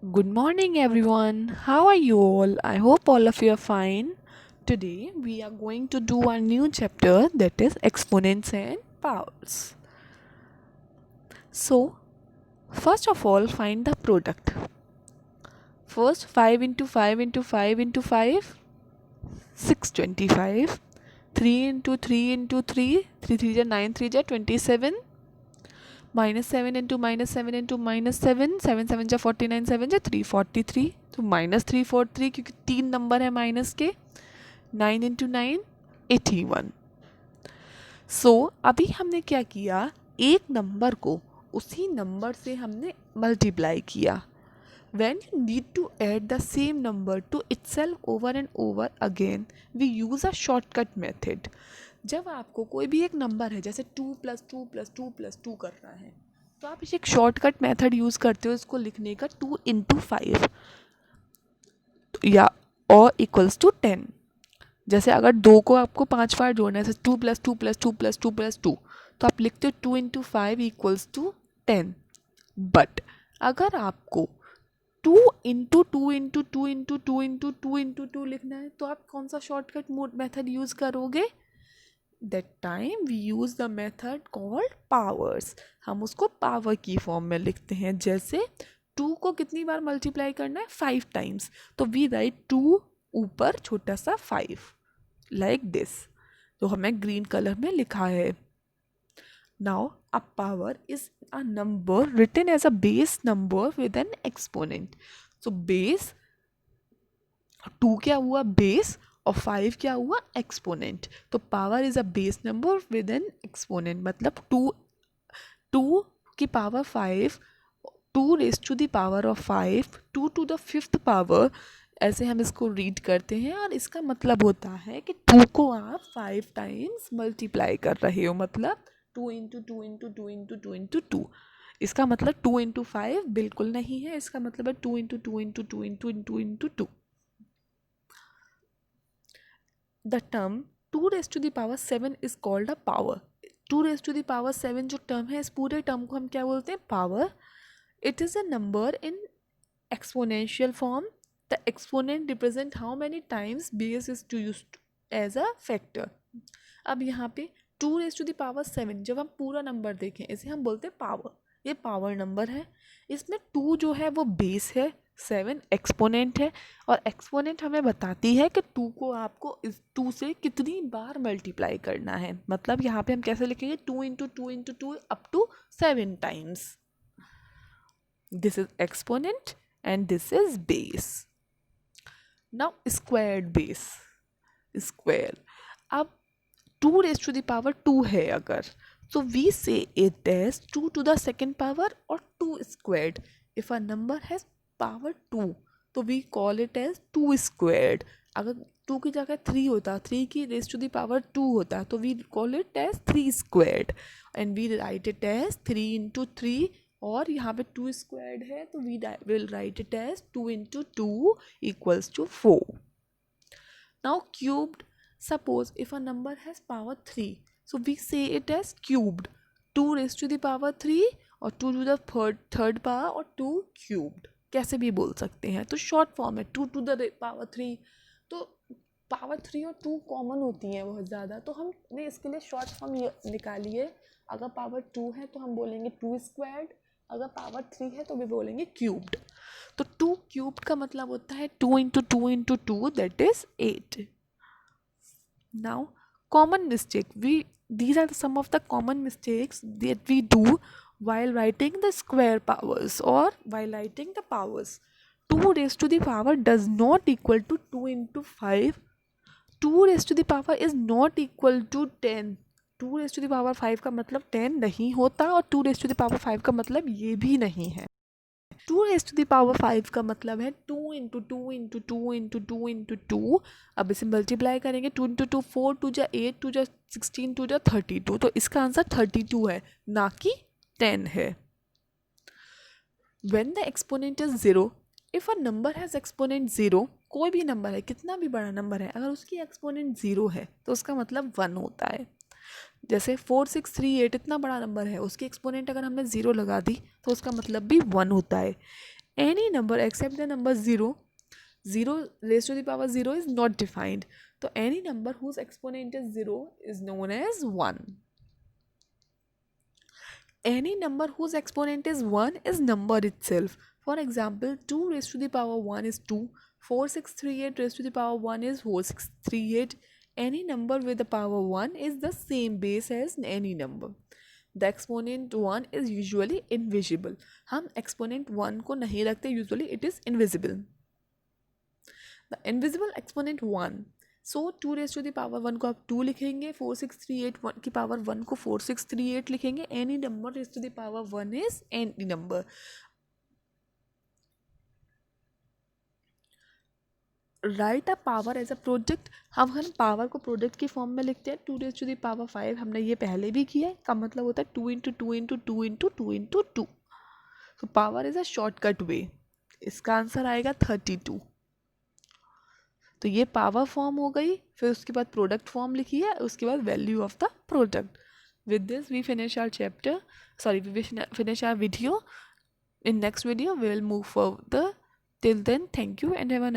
Good morning, everyone. How are you all? I hope all of you are fine. Today, we are going to do our new chapter that is exponents and powers. So, first of all, find the product. First, 5 into 5 into 5 into 5, 625. 3 into 3 into 3, 3 3 is 9, 3 is 27. -7 into -7 into -7, 7 7 जा 49, 7 जा 343, तो -343 क्योंकि 3 number है minus के. 9 into 9 81. सो अभी हमने क्या किया, एक नंबर को उसी नंबर से हमने मल्टीप्लाई किया. When you need to add the same number to itself over and over again, we use a shortcut method. जब आपको कोई भी एक नंबर है, जैसे 2 + 2 + 2 + 2 करना है, तो आप इसे एक शॉर्टकट मेथड यूज़ करते हो इसको लिखने का. 2 × 5 या और इक्वल्स टू 10. जैसे अगर 2 को आपको 5 बार जोड़ना है, जैसे 2 + 2 + 2 + 2 + 2, तो आप लिखते हो 2 × 5 इक्वल्स टू 10. बट अगर आपको 2 × 2 × 2 × 2 × 2 × 2 लिखना है, तो आप कौन सा शॉर्टकट मोड मेथड यूज़ करोगे? That time we use the method called powers. हम उसको पावर की फॉर्म में लिखते हैं. जैसे 2 को कितनी बार मल्टीप्लाई करना है? 5 टाइम्स. तो वी राइट 2 ऊपर छोटा सा 5 लाइक दिस, जो हमें ग्रीन कलर में लिखा है. Now a power is a number written as a base number with an exponent. So base 2 क्या हुआ? बेस. और 5 क्या हुआ? एक्सपोनेंट. तो power is a base number with an exponent. मतलब 2 की power 5, 2 raise to the power of 5, 2 to the fifth power, ऐसे हम इसको रीड करते हैं. और इसका मतलब होता है कि 2 को आप 5 टाइम्स मल्टीप्लाई कर रहे हो. मतलब 2 × 2 × 2 × 2 × 2. इसका मतलब 2 × 5 बिल्कुल नहीं है. इसका मतलब है 2 × 2 × 2 × 2 × 2. The term 2 raised to the power 7 is called a power. 2 raised to the power 7 जो टर्म है, इस पूरे टर्म को हम क्या बोलते हैं? Power. It is a number in exponential form. The exponent represent how many times base is to used as a factor. अब यहाँ पे 2 raised to the power 7, जब हम पूरा नंबर देखें इसे हम बोलते हैं पावर. ये पावर नंबर है. इसमें 2 जो है वो बेस है, 7 एक्सपोनेंट है. और एक्सपोनेंट हमें बताती है कि 2 को आपको इस 2 से कितनी बार मल्टीप्लाई करना है. मतलब यहाँ पे हम कैसे लिखेंगे? 2 × 2 × 2 up to 7 times. This is exponent and this is base. Now squared base. Square. अब 2 raised to the power 2 है अगर, so we say it as 2 to the second power or 2 squared. If a number has power 2, तो we call it as 2 squared. अगर 2 की जगह 3 होता, 3 की raised to the power 2 होता, तो we call it as 3 squared. And we write it as 3 × 3. और यहाँ पे 2 स्क्वायर्ड है, तो we will write it as 2 × 2 equals to 4. Now cubed. Suppose if a number has power 3, so we say it as cubed. 2 raised to the power 3 और 2 to the third power और 2 cubed, कैसे भी बोल सकते हैं. तो शॉर्ट फॉर्म है 2 to the power 3. तो पावर 3 और 2 कॉमन होती हैं बहुत ज़्यादा, तो हमने इसके लिए शॉर्ट फॉर्म निकाली है. अगर पावर 2 है तो हम बोलेंगे 2 स्क्वायर्ड, अगर पावर 3 है तो भी बोलेंगे क्यूब्ड. तो 2 क्यूब्ड का मतलब होता है 2 × 2 × 2, that is 8. Now common mistake, these are some of the common mistakes that we do while writing the square powers or while writing the powers. 2 raised to the power does not equal to 2 × 5. 2 raised to the power is not equal to 10. 2 raised to the power 5 का मतलब 10 नहीं होता, और 2 raised to the power 5 का मतलब ये भी नहीं है. 2 raised to the power 5 का मतलब है 2 × 2 × 2 × 2 × 2. अब इसे मल्टीप्लाई करेंगे. 2 × 2 4, 2 जा 8, 2 जा 16, 2 जा 32. तो इसका आंसर 32 है, ना कि 10 है. When the exponent is 0, if a number has exponent 0, कोई भी नंबर है, कितना भी बड़ा नंबर है, अगर उसकी एक्सपोनेंट 0 है तो उसका मतलब 1 होता है. जैसे 4638 इतना बड़ा नंबर है, उसकी एक्सपोनेंट अगर हमने 0 लगा दी तो उसका मतलब भी 1 होता है. any number except the number 0, 0 raised to the power 0 is not defined. So any number whose exponent is 0 is known as 1. Any number whose exponent is 1 is number itself. For example, 2 raised to the power 1 is 2, 4638 raised to the power 1 is 4638. Any number with the power 1 is the same base as any number. The exponent 1 is usually invisible. हम exponent 1 को नहीं रखते, usually it is invisible. The invisible exponent 1. So 2 raised to the power 1 को आप 2 लिखेंगे, 4638 की power 1 को 4638 लिखेंगे. Any number raised to the power 1 is any number. Right a power as a product. हम पावर को प्रोडक्ट की फॉर्म में लिखते हैं. 2 raised to the power 5 हमने ये पहले भी किया है. का मतलब होता है 2 into 2 into 2 into 2 into 2. तो power is a shortcut way. इसका आंसर आएगा 32. तो ये पावर फॉर्म हो गई. फिर उसके बाद प्रोडक्ट फॉर्म लिखी है, उसके बाद value of the product. With this we finish our chapter, sorry we finish our video. In next video we will move further. Till then, thank you and have a nice